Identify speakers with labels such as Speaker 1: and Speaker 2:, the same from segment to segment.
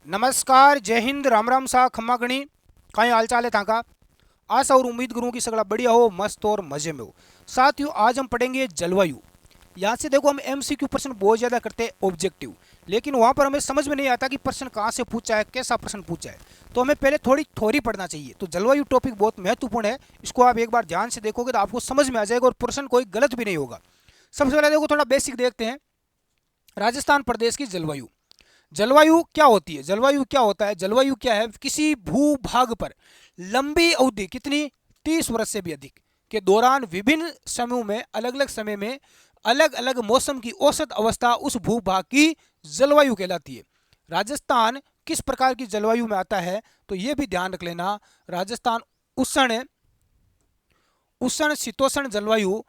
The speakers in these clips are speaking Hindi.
Speaker 1: नमस्कार, जय हिंद, राम राम सा खम्मा गणी। कहीं हाल चाल है था। आशा और उम्मीद करूँ कि सगला बढ़िया हो, मस्त और मजे में हो। साथियों, आज हम पढ़ेंगे जलवायु। यहाँ से देखो, हम एमसीक्यू प्रश्न बहुत ज़्यादा करते हैं ऑब्जेक्टिव, लेकिन वहाँ पर हमें समझ में नहीं आता कि प्रश्न कहाँ से पूछा है, कैसा प्रश्न पूछा है। तो हमें पहले थोड़ी थ्योरी पढ़ना चाहिए। तो जलवायु टॉपिक बहुत महत्वपूर्ण है, इसको आप एक बार ध्यान से देखोगे तो आपको समझ में आ जाएगा और प्रश्न कोई गलत भी नहीं होगा। सबसे पहले देखो, थोड़ा बेसिक देखते हैं। राजस्थान प्रदेश की जलवायु। जलवायु क्या होती है? जलवायु क्या होता है? जलवायु क्या है? किसी भूभाग पर लंबी अवधि, कितनी, 30 वर्ष से भी अधिक के दौरान विभिन्न समयों में, अलग अलग समय में अलग अलग मौसम की औसत अवस्था उस भूभाग की जलवायु कहलाती है। राजस्थान किस प्रकार की जलवायु में आता है? तो ये भी ध्यान रख लेना। राजस्थान उष्ण उष्ण शीतोष्ण जलवायु,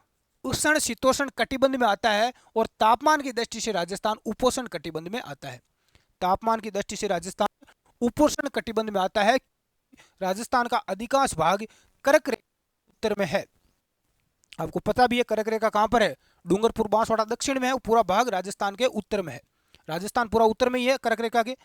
Speaker 1: उष्ण शीतोष्ण कटिबंध में आता है। और तापमान की दृष्टि से राजस्थान उपोष्ण कटिबंध में आता है। तापमान की दृष्टि से राजस्थान उपोष्ण कटिबंध में आता है। राजस्थान का अधिकांश भाग कर्क रेखा उत्तर में है। आपको पता भी है कर्क रेखा कहां पर है? डूंगरपुर बांसवाड़ा दक्षिण में है। पूरा भाग राजस्थान के उत्तर में है। राजस्थान पूरा उत्तर में ही है कर्क रेखा के।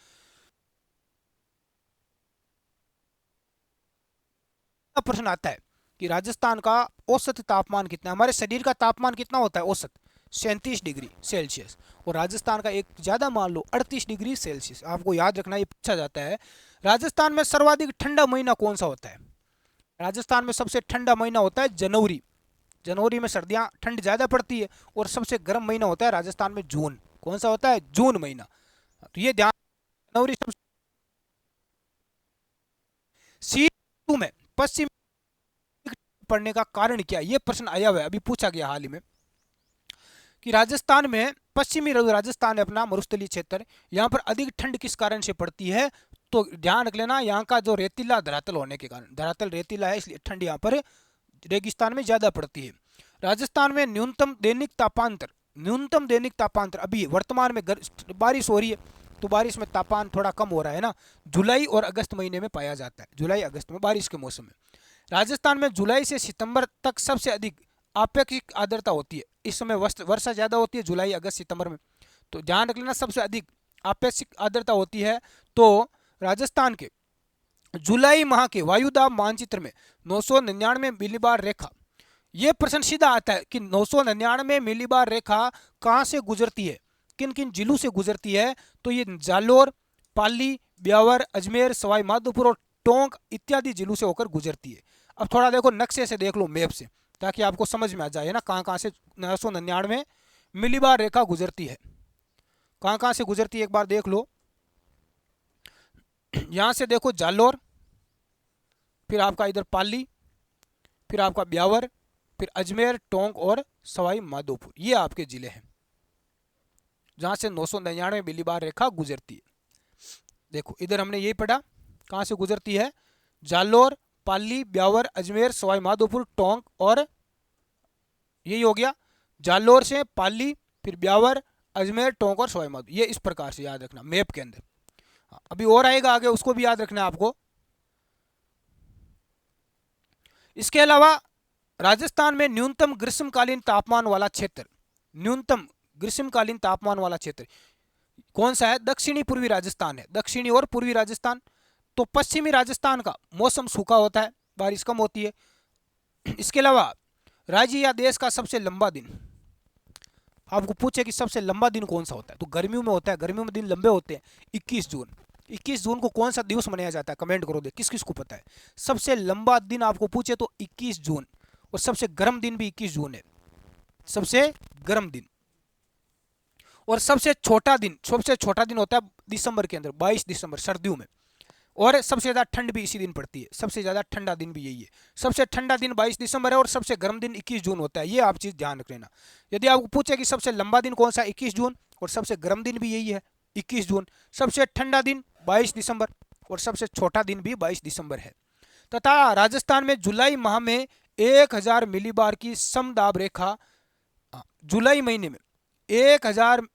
Speaker 1: प्रश्न आता है कि राजस्थान का औसत तापमान कितना है? हमारे शरीर का तापमान कितना होता है औसत? 37 डिग्री सेल्सियस। और राजस्थान का एक ज्यादा मान लो 38 डिग्री सेल्सियस। आपको याद रखना, ये पूछा जाता है। राजस्थान में सर्वाधिक ठंडा महीना कौन सा होता है? राजस्थान में सबसे ठंडा महीना होता है जनवरी। जनवरी में सर्दियां ठंड ज्यादा पड़ती है। और सबसे गर्म महीना होता है राजस्थान में जून। कौन सा होता है? जून महीना। तो ये ध्यान। जनवरी सबसे। सी ऋतु में पश्चिम पड़ने का कारण क्या? ये प्रश्न आया हुआ है, अभी पूछा गया हाल ही में कि राजस्थान में, पश्चिमी राजस्थान है अपना मरुस्थलीय क्षेत्र, यहाँ पर अधिक ठंड किस कारण से पड़ती है? तो ध्यान रख लेना, यहाँ का जो रेतीला धरातल होने के कारण, धरातल रेतीला है इसलिए ठंड यहाँ पर रेगिस्तान में ज्यादा पड़ती है। राजस्थान में न्यूनतम दैनिक तापांतर अभी वर्तमान में बारिश हो रही है, तो बारिश में तापमान थोड़ा कम हो रहा है ना, जुलाई और अगस्त महीने में पाया जाता है। जुलाई अगस्त में, बारिश के मौसम में। राजस्थान में जुलाई से सितंबर तक सबसे अधिक आपेक्षिक आर्द्रता होती है। इस समय वर्षा ज्यादा होती है जुलाई अगस्त सितंबर में। तो ध्यान रख लेना, सबसे अधिक आपेक्षिक आर्द्रता होती है। तो राजस्थान के जुलाई माह के वायुदाब मानचित्र में 999 मिलीबार रेखा, ये प्रश्न सीधा आता है कि 999 मिलीबार रेखा कहां से गुजरती है, किन किन जिलों से गुजरती है? तो ये जालोर, पाली, ब्यावर, अजमेर, सवाई माधोपुर और टोंक इत्यादि जिलों से होकर गुजरती है। अब थोड़ा देखो, नक्शे से देख लो, मैप से, ताकि आपको समझ में आ जाए ना कहाँ कहाँ से 999 मिलीबार रेखा गुजरती है, कहाँ कहाँ से गुजरती है, एक बार देख लो। यहाँ से देखो जालोर, फिर आपका इधर पाली, फिर आपका ब्यावर, फिर अजमेर, टोंक और सवाई माधोपुर, ये आपके जिले हैं जहां से 999 मिलीबार रेखा गुजरती है। देखो इधर हमने यही पढ़ा, कहां से गुजरती है? जालोर, पाली, ब्यावर, अजमेर, सवाई माधोपुर, टोंक और यही हो गया। जालोर से पाली, फिर ब्यावर, अजमेर, टोंक और सवाई माधोपुर, ये इस प्रकार से याद रखना मैप के अंदर। हाँ, अभी और आएगा आगे, उसको भी याद रखना है आपको। इसके अलावा राजस्थान में न्यूनतम ग्रीष्मकालीन तापमान वाला क्षेत्र, न्यूनतम ग्रीष्मकालीन तापमान वाला क्षेत्र कौन सा है? दक्षिणी पूर्वी राजस्थान है। दक्षिणी और पूर्वी राजस्थान। तो पश्चिमी राजस्थान का मौसम सूखा होता है, बारिश कम होती है। इसके अलावा राज्य या देश का सबसे लंबा दिन, आपको पूछे कि सबसे लंबा दिन कौन सा होता है, तो गर्मियों में होता है। गर्मियों में दिन लंबे होते हैं। 21 जून। 21 जून को कौन सा दिवस मनाया जाता है? कमेंट करो दे, किस किस को पता है। सबसे लंबा दिन आपको पूछे तो 21 जून। और सबसे गर्म दिन भी 21 जून है, सबसे गर्म दिन। और सबसे छोटा दिन होता है दिसंबर के अंदर, 22 दिसंबर, सर्दियों में। और सबसे ज्यादा ठंड भी इसी दिन पड़ती है, सबसे ज्यादा ठंडा दिन भी यही है। सबसे ठंडा दिन 22 दिसंबर है और सबसे गर्म दिन 21 जून होता है। ये आप चीज ध्यान रख लेना। यदि आपको पूछे कि सबसे लंबा दिन कौन सा? 21 जून। और सबसे गर्म दिन भी यही है, 21 जून। सबसे ठंडा दिन 22 दिसंबर और सबसे छोटा दिन भी 22 दिसंबर है। तथा राजस्थान में जुलाई माह में 1000 मिलीबार की समदाब रेखा, जुलाई महीने में 1000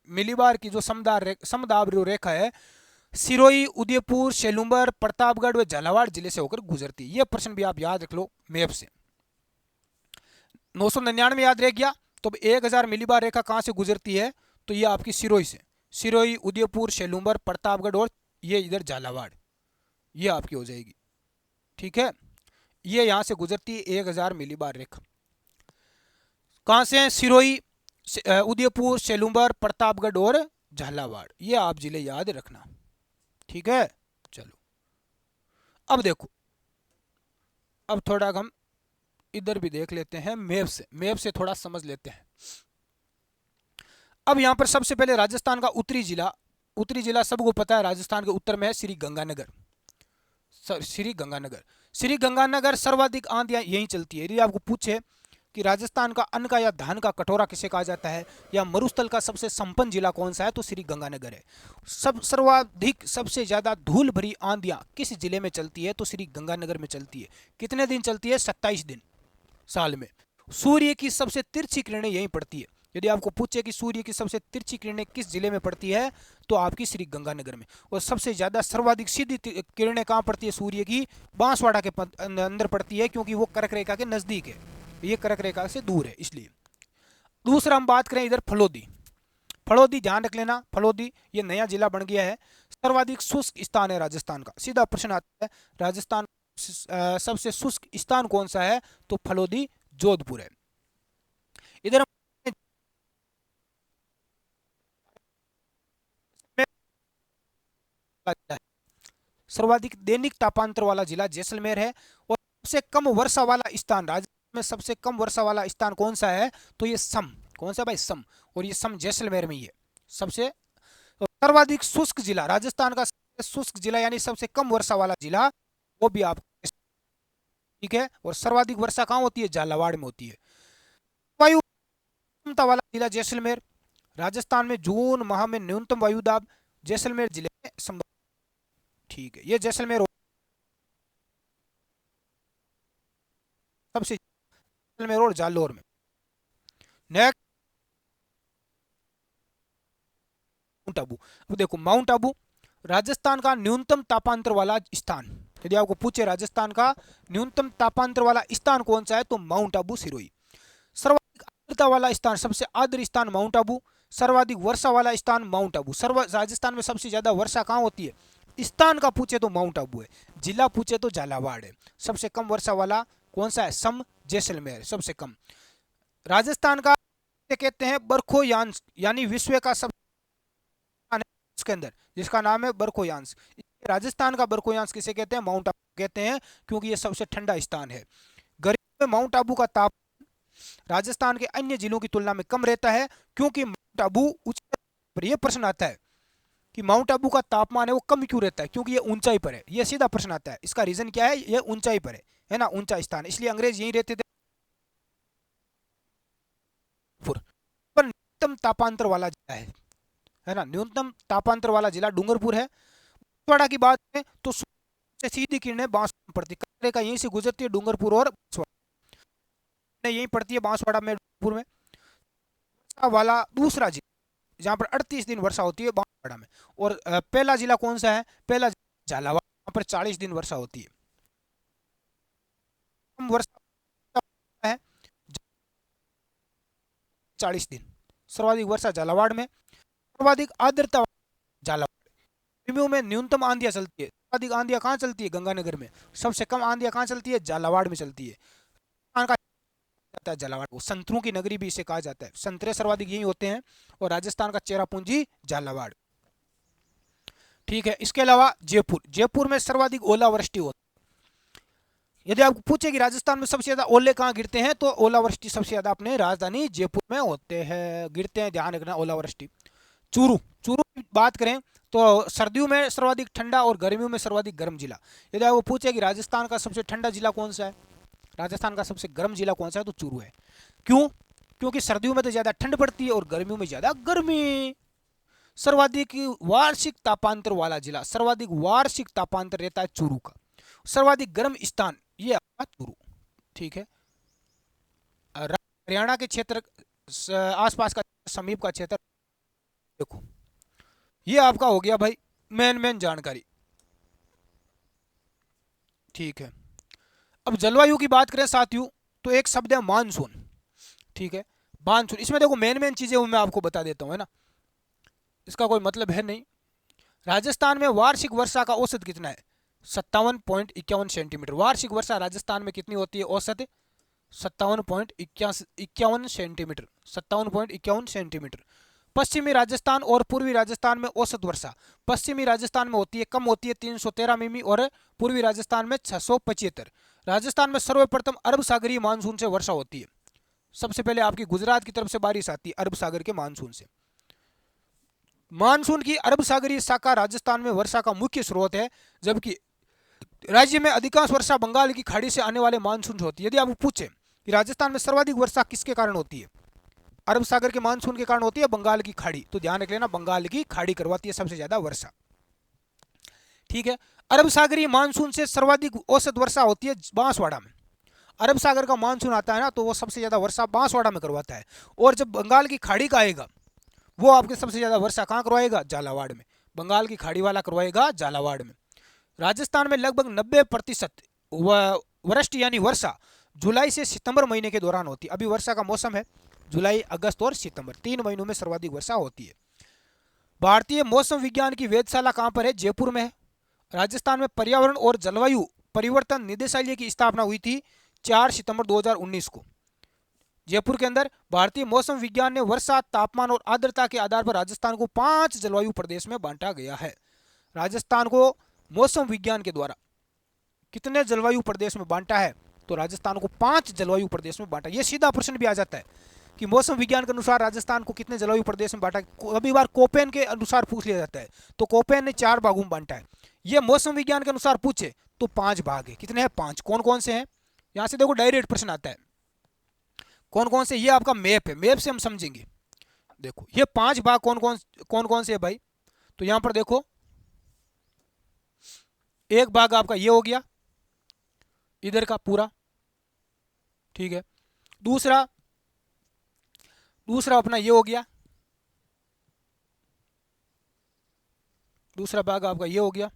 Speaker 1: मिलीबार की जो समदाब रेखा है, सिरोही, उदयपुर, सेलूम्बर, प्रतापगढ़ व झालावाड़ जिले से होकर गुजरती है। यह प्रश्न भी आप याद रख लो मैप से। 999 याद रह गया, तो 1000 मिलीबार रेखा कहां से गुजरती है? तो यह आपकी सिरोही से, सिरोही, उदयपुर, सेलूम्बर, प्रतापगढ़ और ये इधर झालावाड़, ये आपकी हो जाएगी। ठीक है, ये यहाँ से गुजरती है 1000 मिलीबार रेखा। कहाँ से? सिरोही, उदयपुर, सेलूबर, प्रतापगढ़ और झालावाड़, ये आप जिले याद रखना। ठीक है, चलो अब देखो, अब थोड़ा हम इधर भी देख लेते हैं, मैप से थोड़ा समझ लेते हैं। अब यहाँ पर सबसे पहले राजस्थान का उत्तरी जिला सबको पता है, राजस्थान के उत्तर में है श्री गंगानगर। श्री गंगानगर सर्वाधिक आंधियां यहीं चलती है। यदि आपको पूछे कि राजस्थान का अन्न का या धान का कटोरा किसे कहा जाता है, या मरुस्थल का सबसे संपन्न जिला कौन सा है, तो श्री गंगानगर है। सर्वाधिक सबसे ज्यादा धूल भरी आंधियां किस जिले में चलती है, तो श्री गंगानगर में चलती है। कितने दिन चलती है? 27 दिन साल में। सूर्य की सबसे तिरछी किरणें यहीं पड़ती है। यदि आपको पूछे कि सूर्य की सबसे तिरछी किरणें किस जिले में पड़ती है, तो आपकी श्री गंगानगर में। और सबसे ज्यादा सर्वाधिक सीधी किरणें कहाँ पड़ती है सूर्य की? बांसवाड़ा के अंदर पड़ती है, क्योंकि वो कर्क रेखा के नजदीक है, ये कर्क रेखा से दूर है इसलिए। दूसरा हम बात करें इधर फलोदी ध्यान रख लेना, फलोदी ये नया जिला बन गया है। सर्वाधिक शुष्क स्थान है राजस्थान का। सीधा प्रश्न आता है, राजस्थान सबसे शुष्क स्थान कौन सा है, तो फलोदी जोधपुर है। इधर सर्वाधिक दैनिक तापांतर वाला जिला जैसलमेर है। और सबसे कम वर्षा वाला स्थान, राजस्थान में सबसे कम वर्षा वाला स्थान कौन सा है, तो ये सम। कौन सा भाई? सम। और ये सम जैसलमेर में ही है सबसे। तो सर्वाधिक शुष्क जिला, राजस्थान का सबसे शुष्क जिला यानी सबसे कम वर्षा वाला जिला, वो भी आप। ठीक है, और सर्वाधिक वर्षा कहाँ होती है? झालावाड़ में होती है। वायु वाला जिला जैसलमेर, राजस्थान में जून माह में न्यूनतम वायुदाब जैसलमेर जिले में संभव। ठीक है, ये जैसलमेर सबसे, जैसलमेर और जालौर में। Next mount Abu. अब देखो माउंट आबू राजस्थान का न्यूनतम तापांतर वाला स्थान। यदि आपको पूछे राजस्थान का न्यूनतम तापांतर वाला स्थान कौन सा है, तो माउंट आबू सिरोही। सर्वाधिक आर्द्रता वाला स्थान, सबसे आर्द्र स्थान माउंट आबू। सर्वाधिक वर्षा वाला स्थान माउंट आबू। राजस्थान में सबसे ज्यादा वर्षा कहाँ होती है? स्थान का पूछे तो माउंट आबू है, जिला पूछे तो झालावाड़ है। सबसे कम वर्षा वाला कौन सा है? सम जैसलमेर सबसे कम। राजस्थान का कहते हैं बरखोयांश, यानी विश्व का सब के अंदर जिसका नाम है बरखोयांश। राजस्थान का बरखोयांश किसे कहते हैं? माउंट आबू कहते हैं, क्योंकि यह सबसे ठंडा स्थान है। गर्मियों में माउंट आबू का तापमान राजस्थान के अन्य जिलों की तुलना में कम रहता है, क्योंकि माउंट आबू पर यह प्रश्न आता है कि माउंट आबू का तापमान है वो कम क्यों रहता है, क्योंकि ये ऊंचाई पर है। ये सीधा प्रश्न आता है, इसका रीजन क्या है? ये ऊंचाई पर है ना, ऊंचा स्थान, इसलिए अंग्रेज यहीं रहते थे। पर न्यूनतम तापांतर वाला जिला है ना, न्यूनतम तापांतर वाला जिला डूंगरपुर है। बांसवाड़ा की बात करें तो से सीधी किरणें बांसवाड़ा में पड़ती है, का यहीं से गुजरती है डूंगरपुर और बांसवाड़ा यहीं पड़ती है, बांसवाड़ा में डूंगरपुर में। वाला दूसरा जिला जहाँ पर 38 दिन वर्षा होती है, बांसवाड़ा में। और पहला जिला कौन सा है? पहला झालावाड़, वहाँ पर 40 दिन वर्षा होती है। कम वर्षा है 40 दिन। सर्वाधिक वर्षा झालावाड़ में, सर्वाधिक आर्द्रता झालावाड़। गर्मियों में न्यूनतम आंधियां चलती है, सर्वाधिक आंधियां कहाँ चलती है? गंगानगर में। सबसे कम आंधियां कहाँ चलती है? झालावाड़ में चलती है। जाता है झालावाड़ को, संतरों की नगरी भी इसे कहा जाता है। संतरे सर्वाधिक यही होते हैं, और राजस्थान का चेरापूंजी झालावाड़। ठीक है, इसके अलावा जयपुर में सर्वाधिक ओलावृष्टि होती है। यदि आपको पूछे कि राजस्थान में सबसे ज्यादा ओले कहाँ गिरते हैं, तो ओलावृष्टि सबसे ज्यादा अपने राजधानी जयपुर में होते हैं, गिरते हैं, ध्यान रखना ओलावृष्टि। चूरू की बात करें तो सर्दियों में सर्वाधिक ठंडा और गर्मियों में सर्वाधिक गर्म जिला। यदि आपको पूछे कि राजस्थान का सबसे ठंडा जिला कौन सा है, राजस्थान का सबसे गर्म जिला कौन सा है, तो चूरू है। क्यों? क्योंकि सर्दियों में तो ज्यादा ठंड पड़ती है और गर्मियों में ज्यादा गर्मी। सर्वाधिक वार्षिक तापांतर वाला जिला, सर्वाधिक वार्षिक तापांतर रहता है चूरू का। सर्वाधिक गर्म स्थान ये आपका चूरू। ठीक है, हरियाणा के क्षेत्र आसपास का समीप का क्षेत्र देखो, ये आपका हो गया भाई मेन जानकारी। ठीक है, अब जलवायु की बात करें साथियों, तो एक शब्द है मानसून। ठीक है, मानसून, इसमें देखो मेन चीजें मैं आपको बता देता हूँ, है ना, इसका कोई मतलब है नहीं। राजस्थान में वार्षिक वर्षा का औसत कितना है? 57.51 सेंटीमीटर। वार्षिक वर्षा राजस्थान में कितनी होती है औसत? 57.51 सेंटीमीटर, 57.51 सेंटीमीटर। पश्चिमी राजस्थान और पूर्वी राजस्थान में औसत वर्षा पश्चिमी राजस्थान में होती है, कम होती है 313 मिमी, और पूर्वी राजस्थान में 675। राजस्थान में सर्वप्रथम अरब सागरीय मानसून से वर्षा होती है। सबसे पहले आपकी गुजरात की तरफ से बारिश आती है अरब सागर के मानसून से। मानसून की अरब सागरीय शाखा राजस्थान में वर्षा का मुख्य स्रोत है, जबकि राज्य में अधिकांश वर्षा बंगाल की खाड़ी से आने वाले मानसून से होती है। यदि आप पूछे कि राजस्थान में सर्वाधिक वर्षा किसके कारण होती है, अरब सागर के मानसून के कारण होती है बंगाल की खाड़ी, तो ध्यान रख लेना बंगाल की खाड़ी करवाती है सबसे ज्यादा वर्षा। ठीक है। अरब सागरीय मानसून से सर्वाधिक औसत वर्षा होती है बांसवाड़ा में। अरब सागर का मानसून आता है ना, तो वो सबसे ज्यादा वर्षा बांसवाड़ा में करवाता है। और जब बंगाल की खाड़ी का आएगा, वो आपके सबसे ज्यादा वर्षा कहाँ करवाएगा? झालावाड़ में। बंगाल की खाड़ी वाला करवाएगा झालावाड़ में। राजस्थान में लगभग 90% वृष्टि यानी वर्षा जुलाई से सितंबर महीने के दौरान होती है। अभी वर्षा का मौसम है, जुलाई, अगस्त और सितंबर, 3 महीनों में सर्वाधिक वर्षा होती है। भारतीय मौसम विज्ञान की वेधशाला कहाँ पर है? जयपुर में है। राजस्थान में पर्यावरण और जलवायु परिवर्तन निदेशालय की स्थापना हुई थी 4 सितंबर 2019 को। जयपुर के अंदर भारतीय मौसम विज्ञान ने वर्षा, तापमान और आर्द्रता के आधार पर राजस्थान को 5 जलवायु प्रदेश में बांटा गया है। राजस्थान को मौसम विज्ञान के द्वारा कितने जलवायु प्रदेश में बांटा है? तो राजस्थान को 5 जलवायु प्रदेश में बांटा। ये सीधा प्रश्न भी आ जाता है कि मौसम विज्ञान के अनुसार राजस्थान को कितने जलवायु प्रदेश में बांटा। कभी बार कोपेन के अनुसार पूछ लिया जाता है, तो कोपेन ने 4 भागों में बांटा है। ये मौसम विज्ञान के अनुसार पूछे तो 5 भाग है। कितने हैं? 5। कौन कौन से हैं? यहां से देखो डायरेक्ट प्रश्न आता है कौन कौन से। ये आपका मैप है, मैप से हम समझेंगे। देखो ये 5 भाग कौन कौन से है भाई? तो यहां पर देखो, एक भाग आपका ये हो गया इधर का पूरा, ठीक है। दूसरा दूसरा अपना ये हो गया, दूसरा भाग आपका ये हो गया,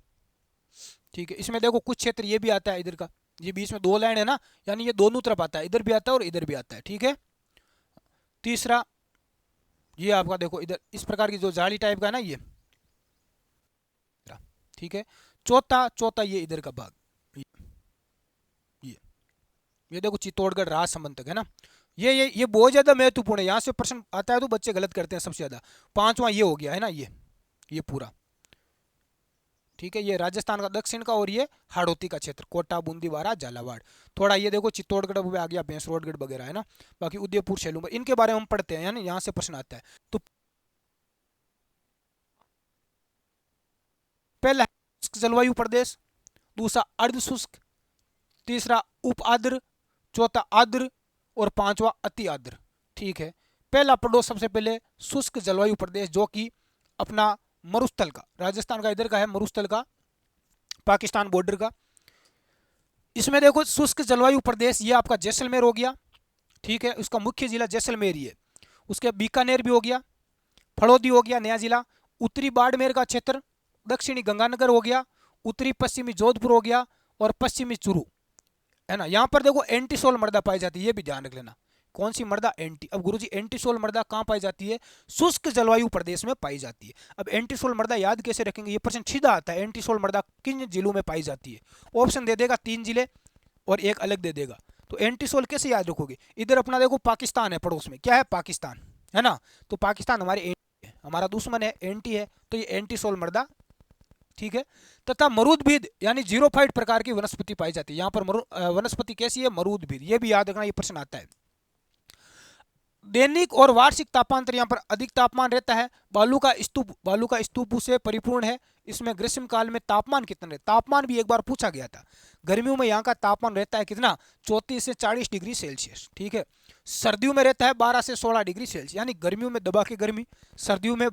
Speaker 1: ठीक है। इसमें देखो कुछ क्षेत्र ये भी आता है इधर का, ये बीच में 2 लाइन है ना, यानी ये दोनों तरफ आता है, इधर भी आता है और इधर भी आता है, ठीक है। तीसरा ये आपका देखो इधर इस प्रकार की जो जाली टाइप का है ना ये, ठीक है। चौथा चौथा ये इधर का भाग, ये ये देखो चित्तौड़गढ़ राजसमंद तक है ना। ये बहुत ज्यादा महत्वपूर्ण है, यहाँ से प्रश्न आता है तो बच्चे गलत करते हैं सबसे ज्यादा। पांचवा ये हो गया है ना, ये पूरा, ठीक है। ये राजस्थान का दक्षिण का, और ये हाड़ौती का क्षेत्र, कोटा, बूंदी, बारा, झालावाड़। थोड़ा ये देखो चित्तौड़गढ़ में आ गया, भैंसरोडगढ़ वगैरह है ना। बाकी उदयपुर, सेलूम, इनके बारे में हम पढ़ते हैं, यानी यहाँ से प्रश्न आता है। तो पहला शुष्क जलवायु प्रदेश, दूसरा अर्ध शुष्क, तीसरा उप आर्द्र, चौथा आर्द्र, और पांचवा अति आर्द्र, ठीक है। पहला पढ़ो सबसे पहले शुष्क जलवायु प्रदेश, जो कि अपना मरुस्थल का, राजस्थान का इधर का है, मरुस्थल का, पाकिस्तान बॉर्डर का। इसमें देखो शुष्क जलवायु प्रदेश ये आपका जैसलमेर हो गया, ठीक है। उसका मुख्य जिला जैसलमेर ही है। उसके बीकानेर भी हो गया, फड़ौदी हो गया नया जिला, उत्तरी बाड़मेर का क्षेत्र, दक्षिणी गंगानगर हो गया, उत्तरी पश्चिमी जोधपुर हो गया, और पश्चिमी चूरू है ना। यहाँ पर देखो एंटीसोल मृदा पाई जाती है, ये भी ध्यान रख लेना। कौन सी मृदा? एंटी। अब गुरुजी एंटीसोल मृदा कहाँ पाई जाती है? शुष्क जलवायु प्रदेश में पाई जाती है। अब एंटीसोल मृदा याद कैसे रखेंगे? ये प्रश्न सीधा आता है, एंटीसोल मृदा किन जिलों में पाई जाती है? ऑप्शन दे देगा 3 जिले और एक अलग दे देगा। तो एंटीसोल कैसे याद रखोगे? इधर अपना देखो पाकिस्तान है पड़ोस में, क्या है? पाकिस्तान है ना। तो पाकिस्तान हमारे एंटी है, हमारा दुश्मन है, एंटी है, तो ये एंटीसोल मृदा, ठीक है। तथा मरूदभिद यानी जीरोफाइट प्रकार की वनस्पति पाई जाती है। यहाँ पर वनस्पति कैसी है? मरूदभिद, ये भी याद रखना, ये प्रश्न आता है। दैनिक और वार्षिक तापांतर यहाँ पर अधिक तापमान रहता है। बालू का स्तूप से परिपूर्ण है। इसमें ग्रीष्म काल में तापमान कितना रहता है? तापमान भी एक बार पूछा गया था। गर्मियों में यहाँ का तापमान रहता है कितना? 34 से 40 डिग्री सेल्सियस, ठीक है। सर्दियों में रहता है 12 से 16 डिग्री सेल्सियस, यानी गर्मियों में दबा के गर्मी, सर्दियों में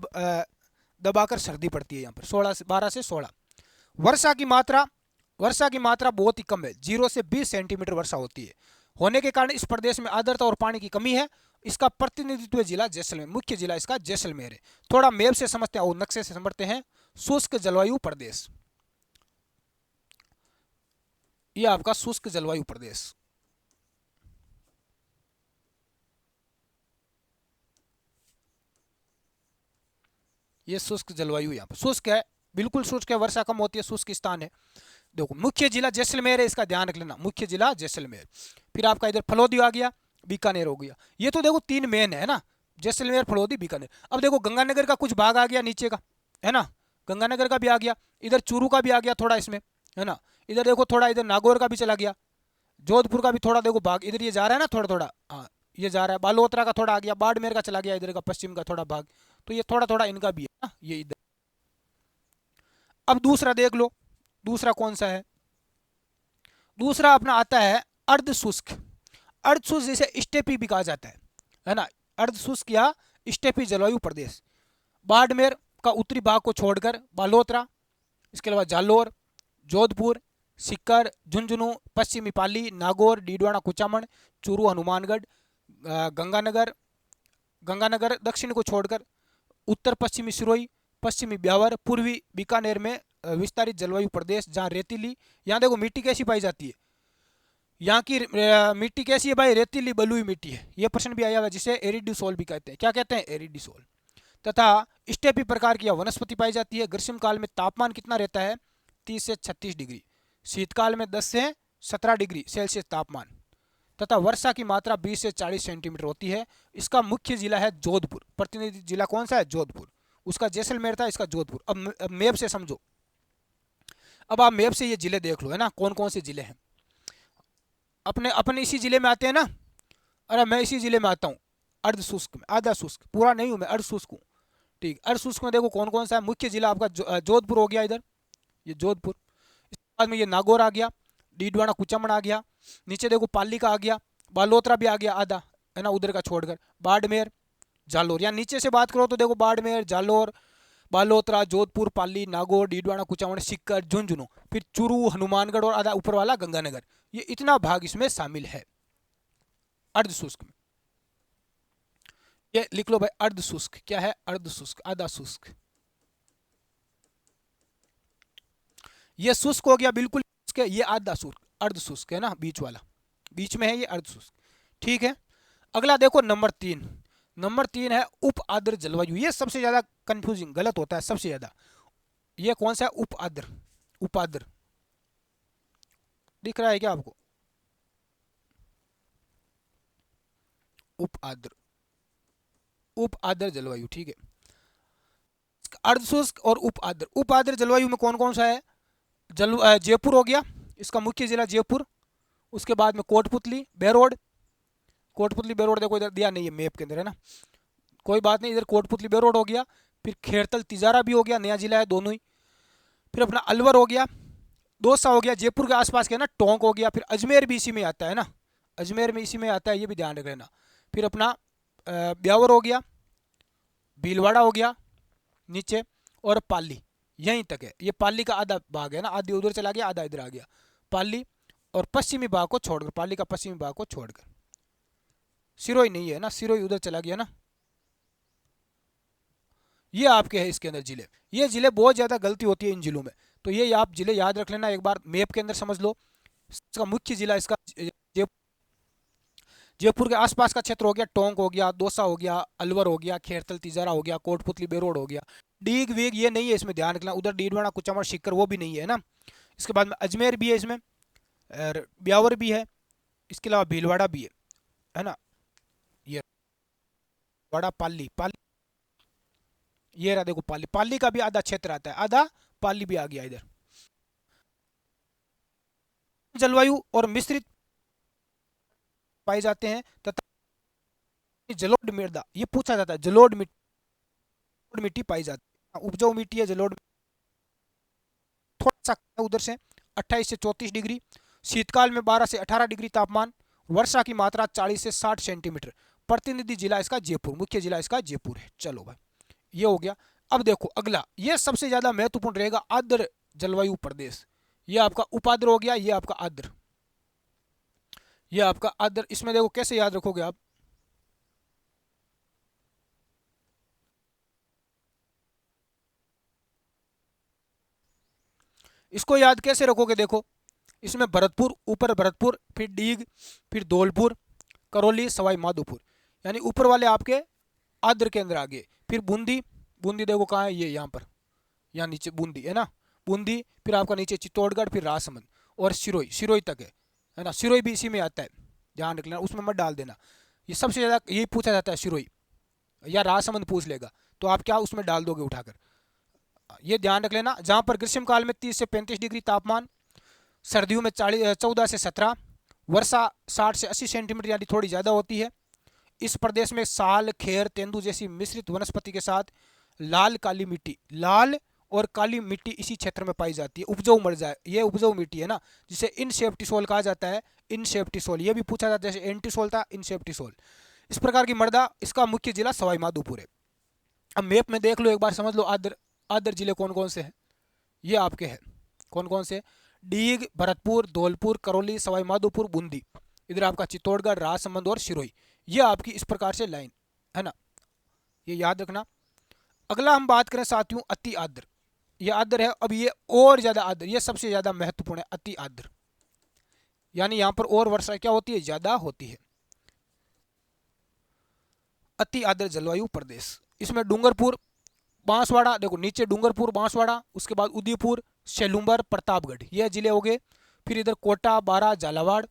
Speaker 1: दबाकर सर्दी पड़ती है यहाँ पर 12 से 16। वर्षा की मात्रा बहुत ही कम है, 0 से 20 सेंटीमीटर वर्षा होती है। होने के कारण इस प्रदेश में आर्द्रता और पानी की कमी है। इसका प्रतिनिधित्व जिला जैसलमेर, मुख्य जिला इसका जैसलमेर है। थोड़ा मैप से समझते हैं और नक्शे से समझते हैं। शुष्क जलवायु प्रदेश, ये आपका शुष्क जलवायु प्रदेश, ये शुष्क जलवायु यहाँ पर शुष्क है, बिल्कुल शुष्क है, वर्षा कम होती है, शुष्क स्थान है। देखो मुख्य जिला जैसलमेर है, इसका ध्यान रख लेना, मुख्य जिला जैसलमेर। फिर आपका इधर फलोदी आ गया, बीकानेर हो गया। ये तो देखो तीन मेन है ना, जैसलमेर, फलोदी, बीकानेर। अब देखो गंगानगर का कुछ भाग आ गया नीचे का, है ना, गंगानगर का भी आ गया, इधर चूरू का भी आ गया थोड़ा इसमें, है ना। इधर देखो थोड़ा इधर नागौर का भी चला गया, जोधपुर का भी थोड़ा देखो भाग इधर ये जा रहा है ना, थोड़ा थोड़ा, हाँ ये जा रहा है। बालोतरा का थोड़ा आ गया, बाड़मेर का चला गया इधर का, पश्चिम का थोड़ा भाग। तो ये थोड़ा थोड़ा इनका भी है ना, ये इधर। अब दूसरा देख लो, दूसरा कौन सा है, दूसरा अपना आता है अर्ध शुष्क। अर्ध शुष्क जिसे स्टेपी भी कहा जाता है ना, अर्ध शुष्क या स्टेपी जलवायु प्रदेश। बाड़मेर का उत्तरी भाग को छोड़कर बालोतरा, इसके अलावा जालोर, जोधपुर, सीकर, झुंझुनू, पश्चिमी पाली, नागौर, डीडवाना, कुचामन, चूरू, हनुमानगढ़, गंगानगर, गंगानगर दक्षिण को छोड़कर उत्तर पश्चिमी सिरोही, पश्चिमी ब्यावर, पूर्वी बीकानेर में विस्तारित जलवायु प्रदेश, जहाँ रेतीली, यहाँ देखो मिट्टी कैसी पाई जाती है, यहाँ की मिट्टी कैसी है भाई, रेतीली बलुई मिट्टी है। ये प्रश्न भी आया हुआ, जिसे एरिडिसोल भी कहते हैं। क्या कहते हैं, एरिडिसोल। तथा स्टेपी प्रकार की वनस्पति पाई जाती है। ग्रीष्म काल में तापमान कितना रहता है, 30 से 36 डिग्री, शीतकाल में 10 से 17 डिग्री सेल्सियस तापमान, तथा वर्षा की मात्रा 20 से 40 सेंटीमीटर होती है। इसका मुख्य जिला है जोधपुर। प्रतिनिधि जिला कौन सा है, जोधपुर। उसका जैसलमेर था, इसका जोधपुर। अब मैप से समझो, अब आप मैप से ये जिले देख लो, है ना, कौन कौन से जिले हैं। अपने अपने इसी जिले में आते हैं ना, अरे मैं इसी जिले में आता हूँ, अर्ध शुष्क में, आधा शुष्क, पूरा नहीं हूँ मैं, अर्ध शुष्क हूँ। ठीक, अर्ध शुष्क में देखो कौन कौन सा है। मुख्य जिला आपका जोधपुर हो गया, इधर ये जोधपुर। इसके बाद में ये नागौर आ गया, डीडवाना कुचामन आ गया, नीचे देखो पाली का आ गया, बालोतरा भी आ गया आधा, है ना, उधर का छोड़कर, बाड़मेर, जालोर। या नीचे से बात करो तो देखो बाड़मेर, जालोर, बालोतरा, जोधपुर, पाली, नागौर, डीडवाना, कुचामन, सीकर, झुंझुनू, फिर चूरू, हनुमानगढ़ और आधा ऊपर वाला गंगानगर। ये इतना भाग इसमें शामिल है अर्ध शुष्क में। ये लिख लो भाई, अर्ध शुष्क क्या है, अर्ध शुष्क, आधा शुष्क। ये शुष्क हो गया बिल्कुल शुष्क है, ये आधा शुष्क, अर्ध शुष्क है ना, बीच वाला, बीच में है ये अर्ध शुष्क। ठीक है, अगला देखो नंबर 3। नंबर 3 है उप आर्द्र जलवायु। ये सबसे ज्यादा कंफ्यूजिंग, गलत होता है सबसे ज्यादा। ये कौन सा है, उप आर्द्र, उप आर्द्र दिख रहा है क्या आपको, उप आर्द्र, उप आर्द्र जलवायु। ठीक है, अर्धशुष्क और उप आर्द्र। उप आर्द्र जलवायु में कौन कौन सा है, जयपुर हो गया, इसका मुख्य जिला जयपुर। उसके बाद में कोटपुतली, बेरोड, कोटपुतली बेरोड देखो इधर दिया नहीं है मैप के अंदर, है ना, कोई बात नहीं, इधर कोटपुतली बेरोड हो गया। फिर खेरतल तिजारा भी हो गया, नया जिला है दोनों ही। फिर अपना अलवर हो गया, दौसा हो गया, जयपुर के आसपास के ना, टोंक हो गया। फिर अजमेर भी इसी में आता है ना, अजमेर में इसी में आता है, ये भी ध्यान रख लेना। फिर अपना ब्यावर हो गया, भीलवाड़ा हो गया नीचे, और पाली, यहीं तक है। ये पाली का आधा भाग है ना, आधी उधर चला गया, आधा इधर आ गया, पाली। और पश्चिमी भाग को छोड़कर, पाली का पश्चिमी भाग को छोड़कर, सिरोही नहीं है ना, सिरोही उधर चला गया ना। ये आपके हैं इसके अंदर जिले। ये जिले बहुत ज़्यादा गलती होती है इन जिलों में, तो ये आप जिले याद रख लेना, एक बार मैप के अंदर समझ लो। इसका मुख्य जिला इसका जयपुर के आसपास का क्षेत्र हो गया, टोंक हो गया, दौसा हो गया, अलवर हो गया, खेरतल तिजारा हो गया, कोटपुतली बेरोड हो गया। डीग वीग ये नहीं है इसमें, ध्यान रखना। उधर डीडवाना कुचामन सीकर वो भी नहीं है ना। इसके बाद में अजमेर भी है इसमें, और ब्यावर भी है, इसके अलावा भीलवाड़ा भी है ना, ये वाड़ा, पाली, पाली, ये रहा देखो पाली, पाली का भी आधा क्षेत्र आता है, आधा पाली भी आ गया इधर। जलवायु और मिश्रित पाए जाते हैं, तथा जलोढ़ मृदा, ये पूछा जाता है, जलोढ़ मिट्टी पाई जाती है, उपजाऊ मिट्टी है जलोढ़। थोड़ा सा उधर से 28 से 34 डिग्री, शीतकाल में 12 से 18 डिग्री तापमान, वर्षा की मात्रा 40 से 60 सेंटीमीटर। प्रतिनिधि जिला इसका जयपुर, मुख्य जिला इसका जयपुर है। चलो भाई, ये हो गया। अब देखो अगला, ये सबसे ज्यादा महत्वपूर्ण रहेगा, आर्द्र जलवायु प्रदेश। ये आपका उपाद्र हो गया, ये आपका आर्द्र, ये आपका आर्द्र। इसमें देखो कैसे याद रखोगे आप, इसको याद कैसे रखोगे, देखो इसमें भरतपुर, ऊपर भरतपुर, फिर डीग, फिर धौलपुर, करौली, सवाई माधोपुर, यानी ऊपर वाले आपके आर्द्र के अंदर आ गए। फिर बूंदी, बूंदी देखो कहाँ है, ये यहाँ पर, यहाँ नीचे बूंदी है ना, बूंदी, फिर आपका नीचे चित्तौड़गढ़, फिर राजसमंद और सिरोही, सिरोही तक है ना, सिरोही भी इसी में आता है, ध्यान रख लेना, उसमें मत डाल देना। ये सबसे ज़्यादा यही पूछा जाता है, सिरोही या राजसमंद पूछ लेगा तो आप क्या उसमें डाल दोगे उठाकर, ये ध्यान रख लेना। जहाँ पर ग्रीष्मकाल में 30 से 35 डिग्री तापमान, सर्दियों में 14 से 17, वर्षा 60 से 80 सेंटीमीटर यानी थोड़ी ज़्यादा होती है। इस प्रदेश में साल, खेर, तेंदू जैसी मिश्रित वनस्पति के साथ लाल काली मिट्टी, लाल और काली मिट्टी इसी क्षेत्र में पाई जाती है। उपजाऊ मर जाए, ये उपजाऊ मिट्टी है ना, जिसे इनसेप्टिसोल कहा जाता है, इनसेप्टिसोल, ये भी पूछा जाता है, जैसे एंटीसोल था, इनसेप्टिसोल। इस प्रकार की मृदा, इसका मुख्य जिला सवाई माधोपुर है। अब मैप में देख लो एक बार, समझ लो आदर आदर जिले कौन कौन से हैं, ये आपके हैं कौन कौन से, डीग, भरतपुर, धौलपुर, करौली, सवाई माधोपुर, बूंदी, इधर आपका चित्तौड़गढ़, राजसमंद और सिरोही, ये आपकी इस प्रकार से लाइन है ना, ये याद रखना। अगला हम बात करें साथियों अति आर्द्र, ये आर्द्र है, अब ये और ज्यादा आर्द्र, ये सबसे ज्यादा महत्वपूर्ण है अति आर्द्र, यानी यहाँ पर और वर्षा क्या होती है, ज्यादा होती है। अति आर्द्र जलवायु प्रदेश, इसमें डूंगरपुर, बांसवाड़ा, देखो नीचे डूंगरपुर, बांसवाड़ा, उसके बाद उदयपुर, सेलूम्बर, प्रतापगढ़, ये जिले हो गए। फिर इधर कोटा, बारा, झालावाड़,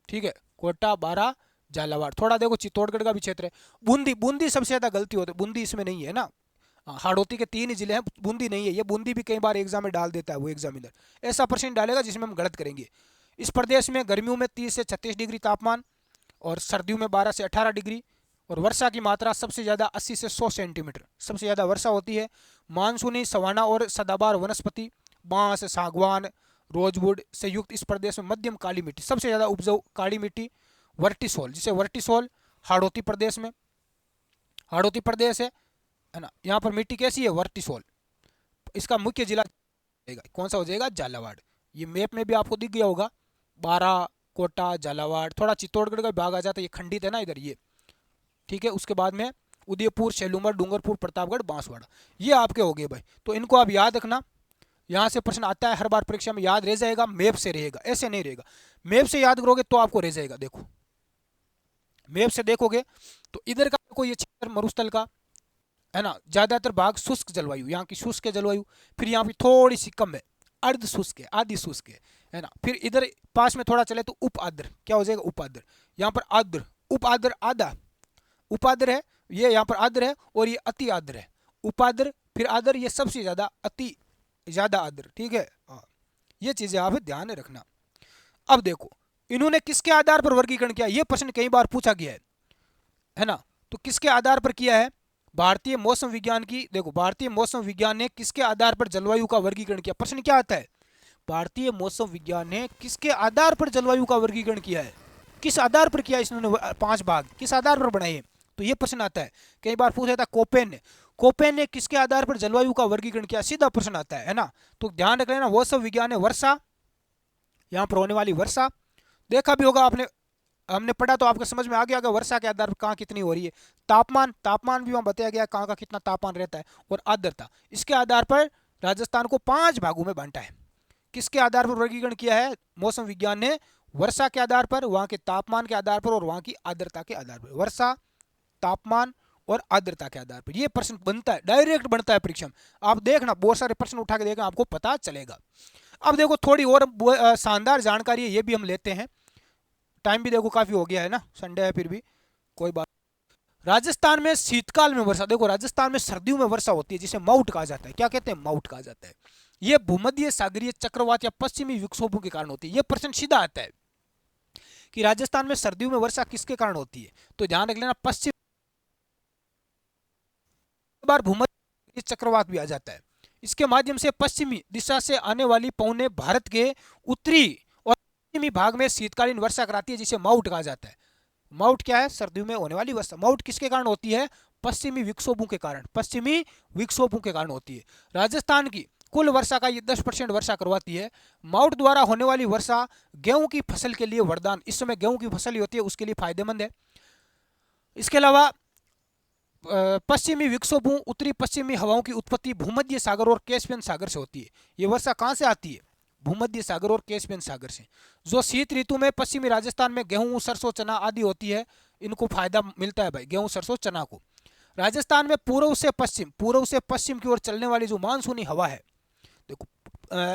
Speaker 1: ठीक है, कोटा, बारा, झालावाड़, थोड़ा देखो चित्तौड़गढ़ का भी क्षेत्र है। बूंदी, बूंदी सबसे ज्यादा गलती होती है, बूंदी इसमें नहीं है ना, हाड़ौती के 3 जिले हैं, बूंदी नहीं है, ये बूंदी भी कई बार एग्जाम में डाल देता है वो एग्जामिनर, ऐसा प्रश्न डालेगा जिसमें हम गलत करेंगे। इस प्रदेश में गर्मियों में 30 से 36 डिग्री तापमान और सर्दियों में 12 से 18 डिग्री, और वर्षा की मात्रा सबसे ज़्यादा 80 से 100 सेंटीमीटर सबसे ज़्यादा वर्षा होती है। मानसूनी, सवाना और सदाबहार वनस्पति, बांस, सागवान, रोजवुड से युक्त इस प्रदेश में मध्यम काली मिट्टी, सबसे ज़्यादा उपजाऊ काली मिट्टी, वर्टिसोल, जिसे वर्टिसोल हाड़ौती प्रदेश में, हाड़ौती प्रदेश है ना, यहाँ पर मिट्टी कैसी है, वर्टिसोल। इसका मुख्य जिला कौन सा हो जाएगा, झालावाड़। ये मैप में भी आपको दिख गया होगा, बारा, कोटा, झालावाड़, थोड़ा चित्तौड़गढ़ का भाग आ जाता है, ये खंडित है ना इधर ये, ठीक है। उसके बाद में उदयपुर, सेलूमर, डूंगरपुर, प्रतापगढ़, बांसवाड़ा, ये आपके हो गए भाई। तो इनको आप याद रखना, यहाँ से प्रश्न आता है हर बार परीक्षा में, याद रह जाएगा, मैप से रहेगा, ऐसे नहीं रहेगा। मैप से याद करोगे तो आपको रह जाएगा, देखो मैप से देखोगे तो इधर का देखो ये क्षेत्र मरुस्थल का है ना, ज्यादातर भाग शुष्क जलवायु, यहाँ की शुष्क जलवायु, फिर यहाँ की थोड़ी सी कम है, अर्ध शुष्क है, आधी शुष्क है ना। फिर इधर पास में थोड़ा चले तो उप आर्द्र, क्या हो जाएगा, उप आर्द्र। यहाँ पर आर्द्र, उप आर्द्र आधा, उपाद्र है, ये यहाँ पर आर्द्र है, और ये अति आर्द्र है, उपाद्र फिर आर्द्र, ये सबसे ज्यादा अति ज्यादा आर्द्र, ठीक है। ये चीजें आप ध्यान रखना। अब देखो इन्होंने किसके आधार पर वर्गीकरण किया, ये प्रश्न कई बार पूछा गया है ना, तो किसके आधार पर किया है, भारतीय मौसम विज्ञान की, देखो भारतीय मौसम विज्ञान ने किसके आधार पर जलवायु का वर्गीकरण किया, प्रश्न क्या आता है, भारतीय मौसम विज्ञान ने किसके आधार पर जलवायु का वर्गीकरण किया है, किस आधार पर किया इसने, 5 भाग किस आधार पर बनाए, तो ये प्रश्न आता है। कई बार पूछा था कोपेन ने किसके आधार पर जलवायु का वर्गीकरण किया, सीधा प्रश्न आता है ना। तो ध्यान रख लेना, मौसम विज्ञान है, वर्षा, यहाँ पर होने वाली वर्षा, देखा भी होगा आपने, हमने पढ़ा तो आपको समझ में आ गया वर्षा के आधार पर कहाँ कितनी हो रही है। तापमान, तापमान भी वहाँ बताया गया कहाँ का कितना तापमान रहता है, और आर्द्रता, इसके आधार पर राजस्थान को 5 भागों में बांटा है। किसके आधार पर वर्गीकरण किया है मौसम विज्ञान ने, वर्षा के आधार पर, वहाँ के तापमान के आधार पर, और वहाँ की आर्द्रता के आधार पर, वर्षा, तापमान और आर्द्रता के आधार पर। ये प्रश्न बनता है, डायरेक्ट बनता है परीक्षा में, आप देखना बहुत सारे प्रश्न उठा के देखना, आपको पता चलेगा। अब देखो थोड़ी और शानदार जानकारी है, ये भी हम लेते हैं, टाइम भी देखो काफी हो गया है ना, संडे है फिर भी कोई बात। राजस्थान में शीतकाल में वर्षा, देखो राजस्थान में सर्दियों में वर्षा होती है, जिसे माउट कहा जाता है, क्या कहते हैं, माउट कहा जाता है। ये भूमध्य सागरीय चक्रवात या पश्चिमी विक्षोभों के कारण होती है। ये प्रश्न सीधा आता है कि राजस्थान में सर्दियों में वर्षा किसके कारण होती है, तो ध्यान रख लेना, पश्चिम, बार भूमध्य चक्रवात भी आ जाता है, इसके माध्यम से पश्चिमी दिशा से आने वाली पवनें भारत के उत्तरी और पश्चिमी भाग में शीतकालीन वर्षा कराती है, जिसे माउट कहा जाता है। माउट क्या है, सर्दियों में होने वाली वर्षा। माउट किसके कारण होती है, पश्चिमी विक्षोभों के कारण, पश्चिमी विक्षोभों के कारण होती है। राजस्थान की कुल वर्षा का ये 10% वर्षा करवाती है। माउट द्वारा होने वाली वर्षा गेहूं की फसल के लिए वरदान, इस समय गेहूं की फसल ही होती है, उसके लिए फायदेमंद है। इसके अलावा पश्चिमी विक्षोभों, उत्तरी पश्चिमी हवाओं की उत्पत्ति भूमध्य सागर और कैस्पियन सागर से होती है। ये वर्षा कहाँ से आती है, भूमध्य सागर और कैस्पियन सागर से। जो शीत ऋतु में पश्चिमी राजस्थान में गेहूं, सरसों, चना आदि होती है, इनको फायदा मिलता है भाई, गेहूं, सरसों, चना को। राजस्थान में पूर्व से पश्चिम की ओर चलने वाली जो मानसूनी हवा है, देखो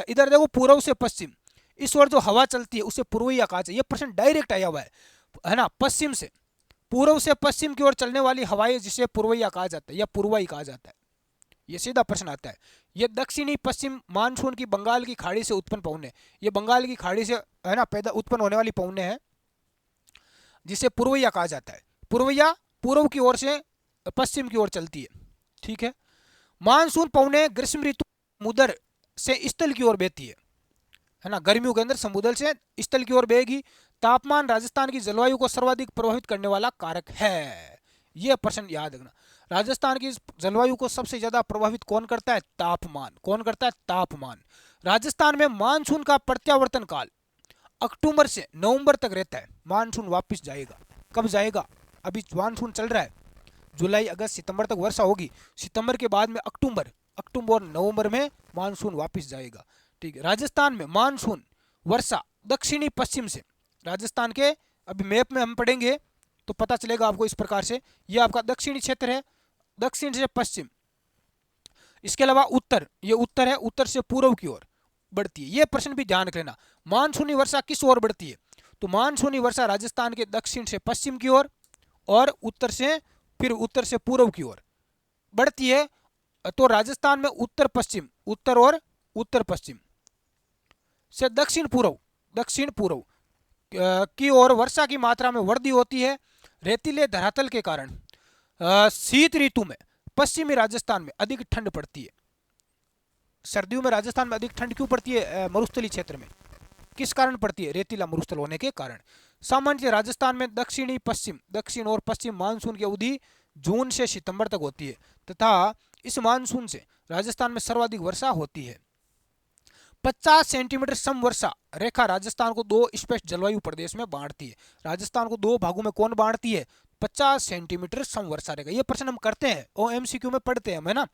Speaker 1: इधर देखो पूर्व से पश्चिम, इस ओर जो हवा चलती है उसे पूर्वी आकाश है। ये प्रश्न डायरेक्ट आया हुआ है ना। पश्चिम से पूर्व से पश्चिम की ओर चलने वाली हवाएं जिसे पूर्वी कहा जाता है या पूर्वाई कहा जाता है, ये सीधा प्रश्न आता है। ये दक्षिणी पश्चिम मानसून की बंगाल की खाड़ी से उत्पन्न पवने, ये बंगाल की खाड़ी से है ना पैदा उत्पन्न होने वाली पवने हैं जिसे पूर्वैया कहा जाता है। पूर्वैया पूर्व की ओर से पश्चिम की ओर चलती है, ठीक है। मानसून पवने ग्रीष्म ऋतु समुद्र से स्थल की ओर बहती है ना, गर्मियों के अंदर समुद्र से स्थल की ओर बहेगी। तापमान राजस्थान की जलवायु को सर्वाधिक प्रभावित करने वाला कारक है। यह प्रश्न याद रखना, राजस्थान की जलवायु को सबसे ज्यादा प्रभावित कौन करता है? तापमान। कौन करता है? तापमान। राजस्थान में मानसून का प्रत्यावर्तन काल अक्टूबर से नवंबर तक रहता है। मानसून वापस जाएगा, कब जाएगा? अभी मानसून चल रहा है, जुलाई अगस्त सितंबर तक वर्षा होगी, सितंबर के बाद में अक्टूबर और नवंबर में मानसून वापस जाएगा, ठीक है। राजस्थान में मानसून वर्षा दक्षिणी पश्चिम से, राजस्थान के अभी मैप में हम पढ़ेंगे तो पता चलेगा आपको इस प्रकार से। यह आपका दक्षिणी क्षेत्र है, दक्षिण से पश्चिम। इसके अलावा उत्तर, ये उत्तर है, उत्तर से पूर्व की ओर बढ़ती है। यह प्रश्न भी ध्यान रखना, मानसूनी वर्षा किस ओर बढ़ती है? तो मानसूनी वर्षा राजस्थान के दक्षिण से पश्चिम की ओर और उत्तर से पूर्व की ओर बढ़ती है। तो राजस्थान में उत्तर पश्चिम, उत्तर और उत्तर पश्चिम से दक्षिण पूर्व की ओर वर्षा की मात्रा में वृद्धि होती है। रेतीले धरातल के कारण शीत ऋतु में पश्चिमी राजस्थान में अधिक ठंड पड़ती है। सर्दियों में राजस्थान में अधिक ठंड क्यों पड़ती है? मरुस्थलीय क्षेत्र में किस कारण पड़ती है? रेतीला मरुस्थल होने के कारण। सामान्य राजस्थान में दक्षिण और पश्चिम मानसून की अवधि जून से सितंबर तक होती है तथा इस मानसून से राजस्थान में सर्वाधिक वर्षा होती है। 50 सेंटीमीटर समवर्षा रेखा राजस्थान को दो स्पष्ट जलवायु प्रदेश में बांटती है। राजस्थान को दो भागों में कौन बांटती है? 50 सेंटीमीटर समवर्षा रेखा। ये प्रश्न हम करते हैं, ओएमसीक्यू में पढ़ते हैं हम, है ना।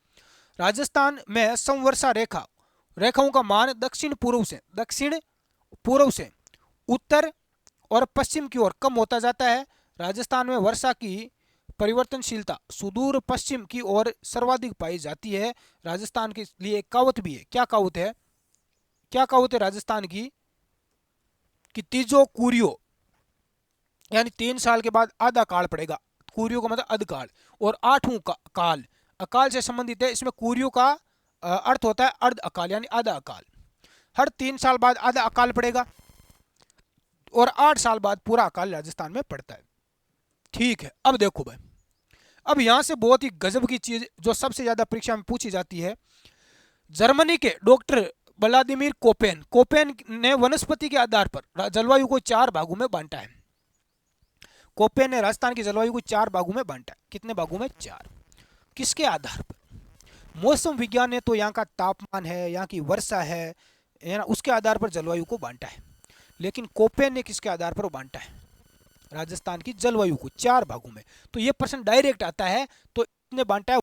Speaker 1: राजस्थान में समवर्षा रेखाओं का मान दक्षिण पूर्व से उत्तर और पश्चिम की ओर कम होता जाता है। राजस्थान में वर्षा की परिवर्तनशीलता सुदूर पश्चिम की ओर सर्वाधिक पाई जाती है। राजस्थान के लिए एक कहावत भी है। क्या कहावत है? राजस्थान की कि तीजो कुरियो, यानी 3 साल के बाद आधा काल पड़ेगा। कुरियो का मतलब अधकाल, और 8वां काल अकाल से संबंधित है। इसमें कुरियो का अर्थ होता है अर्ध अकाल यानी आधा अकाल। हर 3 साल बाद आधा अकाल पड़ेगा और 8 साल बाद पूरा अकाल राजस्थान में पड़ता है, ठीक है। अब देखो भाई, अब यहां से बहुत ही गजब की चीज जो सबसे ज्यादा परीक्षा में पूछी जाती है। जर्मनी के डॉक्टर व्लादिमीर कोपेन ने वनस्पति के आधार पर जलवायु को 4 भागों में बांटा है। कोपेन ने राजस्थान की जलवायु को 4 भागों में बांटा है। कितने भागों में? 4। किसके आधार पर? मौसम विज्ञान ने तो यहाँ का तापमान है, यहाँ की वर्षा है ना, उसके आधार पर जलवायु को बांटा है। लेकिन कोपेन ने किसके आधार पर बांटा है? राजस्थान की जलवायु को 4 भागों में। तो ये प्रश्न डायरेक्ट आता है, तो इसने बांटा है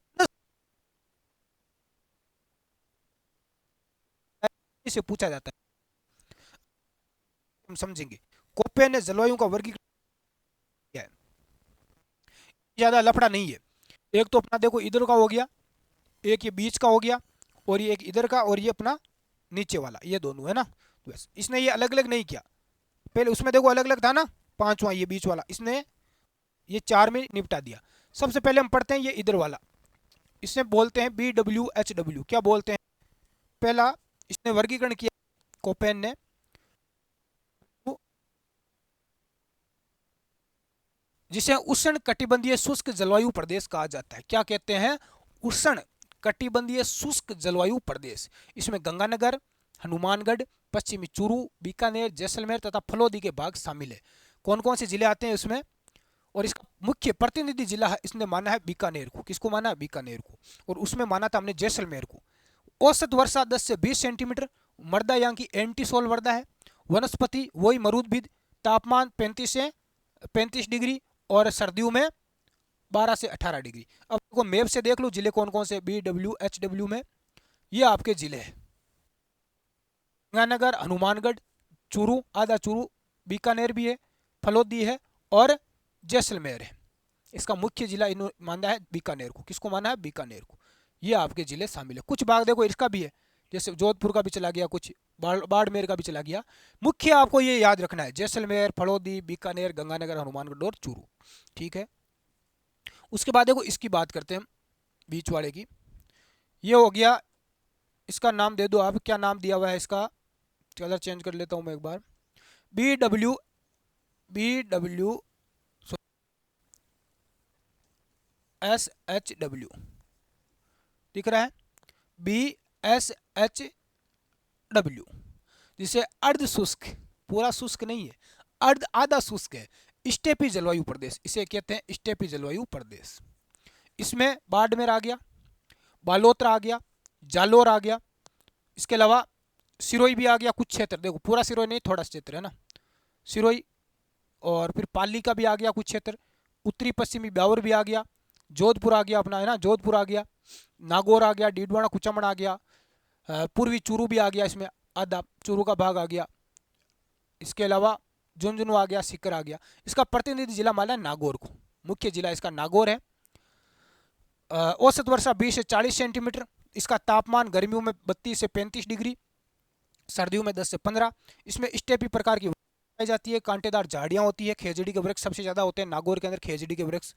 Speaker 1: से पूछा जाता है, हम समझेंगे। कोपेन ने जलवायु का वर्गीकरण किया है, ज्यादा लफड़ा नहीं है। एक तो अपना देखो इधर का हो गया, एक ये बीच का हो गया, और ये एक इधर का, और ये अपना नीचे वाला, ये दोनों है ना। तो बस इसने ये अलग अलग नहीं किया। पहले उसमें देखो अलग अलग था ना, 5वां ये बीच वाला, इसने ये 4 में निपटा दिया। सबसे पहले हम पढ़ते हैं ये इधर वाला, इसने बोलते हैं BWHW। क्या बोलते हैं? पहला इसने वर्गीकरण किया कोपेन ने, जिसे उष्ण कटिबंधीय शुष्क जलवायु प्रदेश कहा जाता है। क्या कहते हैं? उष्ण कटिबंधीय शुष्क जलवायु प्रदेश। इसमें गंगानगर, हनुमानगढ़, पश्चिमी चूरू, बीकानेर, जैसलमेर तथा फलोदी के भाग शामिल है। कौन कौन से जिले आते हैं इसमें? और इसका मुख्य प्रतिनिधि जिला है, इसने माना है बीकानेर को। किसको माना है? बीकानेर को। और उसमें माना था हमने जैसलमेर को। औसत वर्षा 10 से 20 सेंटीमीटर। मृदा यहाँ की एंटीसोल मृदा है। वनस्पति वही मरुदभिद। तापमान 35 से 35 डिग्री और सर्दियों में 12 से 18 डिग्री। अब को मैप से देख लो जिले कौन कौन से BWHW में। ये आपके जिले हैं गंगानगर, हनुमानगढ़, चूरू, आधा चूरू, बीकानेर भी है, फलोदी है और जैसलमेर है। इसका मुख्य जिला माना है बीकानेर को। किसको माना है? बीकानेर को। ये आपके जिले शामिल है। कुछ भाग देखो इसका भी है, जैसे जोधपुर का भी चला गया, कुछ बाड़मेर का भी चला गया। मुख्य आपको ये याद रखना है, जैसलमेर, फड़ौदी, बीकानेर, गंगानगर, हनुमानगढ़ और चूरू। ठीक है। उसके बाद देखो इसकी बात करते हैं बीच वाले की। ये हो गया, इसका नाम दे दो आप, क्या नाम दिया हुआ है इसका, कलर चेंज कर लेता हूँ मैं एक बार। बी डब्ल्यू SHW दिख रहा है, BSHW, जिसे अर्ध शुष्क, पूरा शुष्क नहीं है, अर्ध आधा शुष्क है, स्टेपी जलवायु प्रदेश, इसे कहते हैं स्टेपी जलवायु प्रदेश। इसमें बाड़मेर आ गया, बालोतरा आ गया, जालोर आ गया, इसके अलावा सिरोही भी आ गया। कुछ क्षेत्र देखो, पूरा सिरोही नहीं, थोड़ा क्षेत्र है ना सिरोही, और फिर पाली का भी आ गया कुछ क्षेत्र, उत्तरी पश्चिमी ब्यावर भी आ गया, जोधपुर आ गया अपना, है ना, जोधपुर आ गया, नागौर आ गया, डीडवाना कुचामण आ गया, पूर्वी चूरू भी आ गया, इसमें आधा चूरू का भाग आ गया। इसके अलावा झुंझुनू आ गया, सीकर आ गया। इसका प्रतिनिधि जिला माना है नागौर को, मुख्य जिला इसका नागौर है। औसत वर्षा 20 से 40 सेंटीमीटर। इसका तापमान गर्मियों में 32 से 35 डिग्री, सर्दियों में 10 से 15। इसमें स्टेपी प्रकार की पाई जाती है, कांटेदार झाड़ियाँ होती है, खेजड़ी के वृक्ष सबसे ज़्यादा होते हैं नागौर के अंदर, खेजड़ी के वृक्ष,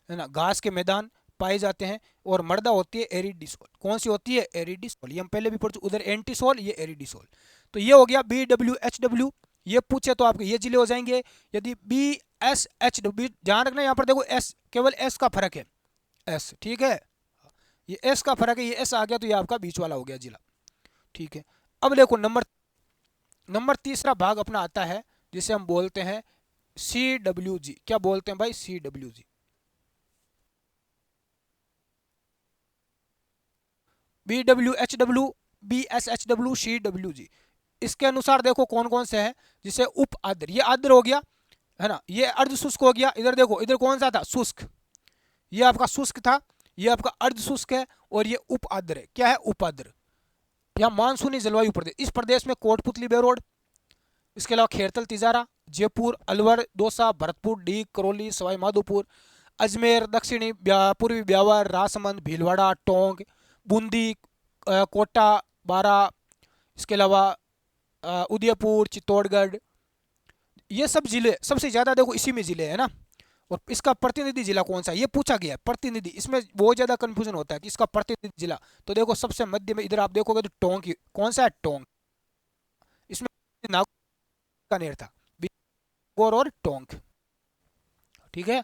Speaker 1: है ना, घास के मैदान पाए जाते हैं, और मर्दा होती है एरिडिसोल। कौन सी होती है? एरिडिसोल। ये हम पहले भी पढ़ चुके, उधर एंटीसोल, ये एरिडिसोल। तो ये हो गया BWHW। ये पूछे तो आपके ये जिले हो जाएंगे। यदि BSHW, ध्यान रखना यहाँ पर देखो एस, केवल एस का फर्क है, एस, ठीक है, ये एस का फर्क है, ये एस आ गया तो ये आपका बीच वाला हो गया जिला। ठीक है। अब देखो नंबर तीसरा भाग अपना आता है जिसे हम बोलते हैं CWG। क्या बोलते हैं भाई? CWG। BWHW, BSHW, CWG। इसके अनुसार देखो कौन कौन से हैं, जिसे उप आर्द्र, ये आर्द्र हो गया, है ना, ये अर्ध शुष्क हो गया। इधर देखो, इधर कौन सा था? शुष्क, ये आपका शुष्क था, ये आपका अर्ध शुष्क है, और ये उप आर्द्र है। क्या है? उप आर्द्र। यहाँ मानसूनी जलवायु प्रदेश, इस प्रदेश में कोटपुतली बेरोड, इसके अलावा खेरतल, तिजारा, जयपुर, अलवर, दौसा, भरतपुर, डीग, करौली, सवाई माधोपुर, अजमेर, दक्षिणी पूर्वी ब्यावर, राजसमंद, भीलवाड़ा, टोंक, बूंदी, कोटा, बारा, इसके अलावा उदयपुर, चित्तौड़गढ़, ये सब जिले सबसे ज़्यादा देखो इसी में जिले हैं ना। और इसका प्रतिनिधि जिला कौन सा है? ये पूछा गया है प्रतिनिधि, इसमें बहुत ज़्यादा कंफ्यूजन होता है कि इसका प्रतिनिधि जिला। तो देखो सबसे मध्य में इधर आप देखोगे तो टोंक, कौन सा है? टोंक। इसमें नागौर था, नागौर और टोंक। ठीक है।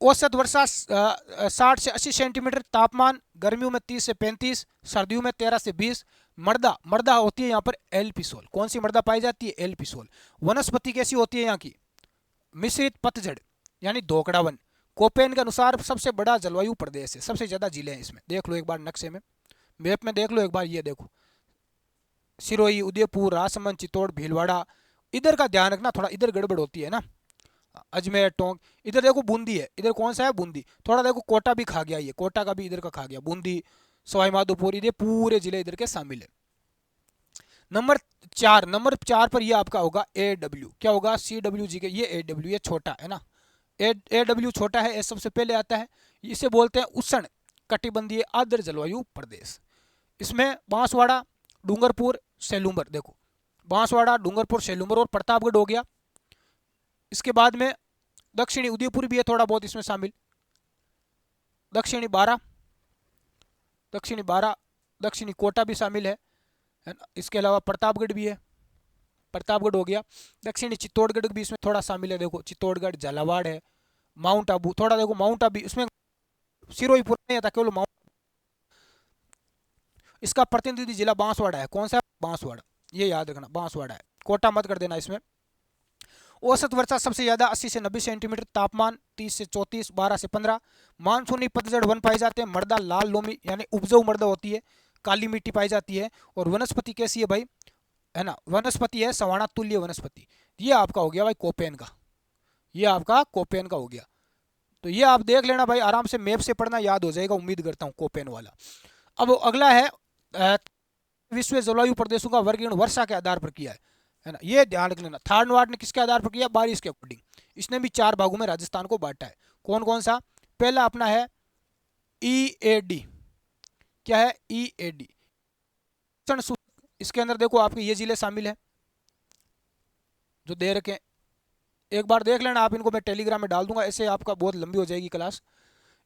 Speaker 1: औसत वर्षा 60 से 80 सेंटीमीटर, तापमान गर्मियों में 30 से 35, सर्दियों में 13 से 20। मर्दा होती है यहाँ पर एल्पिसोल। कौन सी मर्दा पाई जाती है? एल्पिसोल। वनस्पति कैसी होती है यहाँ की? मिश्रित पतझड़, यानी धोकड़ा वन। कोपेन के अनुसार सबसे बड़ा जलवायु प्रदेश है, सबसे ज़्यादा जिले हैं इसमें। देख लो एक बार नक्शे में, मैप में देख लो एक बार, ये देखो सिरोही, उदयपुर, राजसमंद, चित्तौड़, भीलवाड़ा। इधर का ध्यान रखना, थोड़ा इधर गड़बड़ होती है ना, अजमेर, टोंक। इधर देखो बूंदी है, इधर कौन सा है? बूंदी। थोड़ा देखो कोटा भी खा गया, ये कोटा का भी इधर का खा गया, बूंदी, सवाई माधोपुर, ये पूरे जिले इधर के शामिल है। नंबर चार पर ये आपका होगा AW। क्या होगा? CWG के, ये AW, ये छोटा है ना, AW छोटा है, ये सबसे पहले आता है। इसे बोलते हैं उष्ण कटिबंधीय आर्द्र जलवायु प्रदेश। इसमें बांसवाड़ा, डूंगरपुर, सेलूम्बर, देखो बांसवाड़ा, डूंगरपुर, सेलूम्बर और प्रतापगढ़ हो गया। इसके बाद में दक्षिणी उदयपुर भी है थोड़ा बहुत इसमें शामिल, दक्षिणी बारा, दक्षिणी कोटा भी शामिल है ना। इसके अलावा प्रतापगढ़ भी है, प्रतापगढ़ हो गया। दक्षिणी चित्तौड़गढ़ भी इसमें थोड़ा शामिल है, देखो चित्तौड़गढ़, झालावाड़ है, माउंट आबू, थोड़ा देखो माउंट आबू इसमें, सिरोही पूरा नहीं आता, केवल माउंट। इसका प्रतिनिधि जिला बांसवाड़ा है। कौन सा? बांसवाड़ा, ये याद रखना, बांसवाड़ा है, कोटा मत कर देना इसमें। औसत वर्षा सबसे ज़्यादा 80 से 90 सेंटीमीटर, तापमान 30 से 34, 12 से 15। मानसूनी पतझड़ वन पाए जाते हैं, मृदा लाल लोमी यानी उपजाऊ मृदा होती है, काली मिट्टी पाई जाती है। और वनस्पति कैसी है भाई? है ना, वनस्पति है सवाना तुल्य वनस्पति। ये आपका हो गया भाई कोपेन का, ये आपका कोपेन का हो गया। तो ये आप देख लेना भाई, आराम से मैप से पढ़ना, याद हो जाएगा उम्मीद करता हूँ कोपेन वाला। अब अगला है विश्व जलवायु प्रदेशों का वर्गीकरण वर्षा के आधार पर किया है। है ना, ये ध्यान रख लेना। थारनवाट ने किसके आधार पर किया, बारिश के अकॉर्डिंग। इसने भी 4 भागों में राजस्थान को बांटा है। कौन कौन सा, पहला अपना है ईएडी, क्या है ईएडी, इसके अंदर देखो आपके ये जिले शामिल है जो दे रखे हैं। एक बार देख लेना आप इनको, मैं टेलीग्राम में डाल दूंगा, ऐसे आपका बहुत लंबी हो जाएगी क्लास।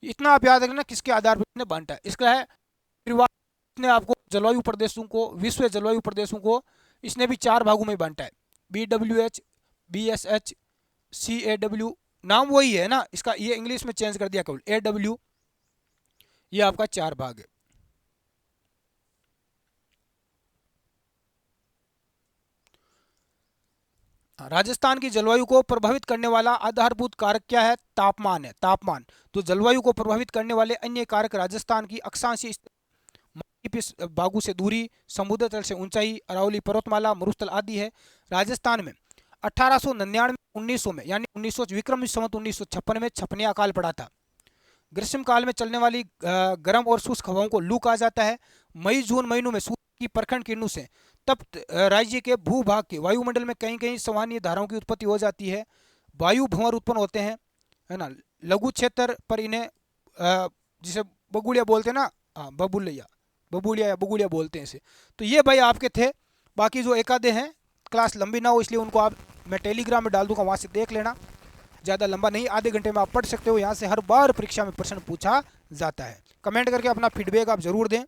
Speaker 1: इतना आप याद रखना किसके आधार पर इसने बांटा है। इसका है इसने आपको जलवायु प्रदेशों को, विश्व जलवायु प्रदेशों को इसने भी 4 भागों में बांटा है। BWH, BSH, CAW, नाम वही है ना इसका, ये इंग्लिश में चेंज कर दिया केवल AW। ये आपका 4 भाग है। राजस्थान की जलवायु को प्रभावित करने वाला आधारभूत कारक क्या है, तापमान है, तापमान। तो जलवायु को प्रभावित करने वाले अन्य कारक राजस्थान की अक्षांशीय भागों से दूरी, समुद्र तल से ऊंचाई, अरावली पर्वतमाला, मरुस्थल आदि है। राजस्थान में 1899 1900 में, यानी 1900 विक्रम संवत 1956 में छपने अकाल पड़ा था। ग्रीष्म काल में चलने वाली गर्म और शुष्क हवाओं को लू कहा जाता है। मई जून महीनों में सूर्य की प्रखर किरणों से तप्त राज्य के भूभाग के वायुमंडल में कहीं कहीं संवहनीय धाराओं की उत्पत्ति हो जाती है। वायु भंवर उत्पन्न होते हैं, है ना। लघु क्षेत्र पर इन्हें जिसे बगुड़िया बोलते हैं ना, हाँ बबुलिया, बबुलिया या बगुड़िया बोलते हैं इसे। तो ये भाई आपके थे। बाकी जो एक आधे हैं, क्लास लंबी ना हो इसलिए उनको आप मैं टेलीग्राम में डाल दूंगा, वहाँ से देख लेना। ज़्यादा लंबा नहीं, आधे घंटे में आप पढ़ सकते हो। यहाँ से हर बार परीक्षा में प्रश्न पूछा जाता है। कमेंट करके अपना फीडबैक आप जरूर दें।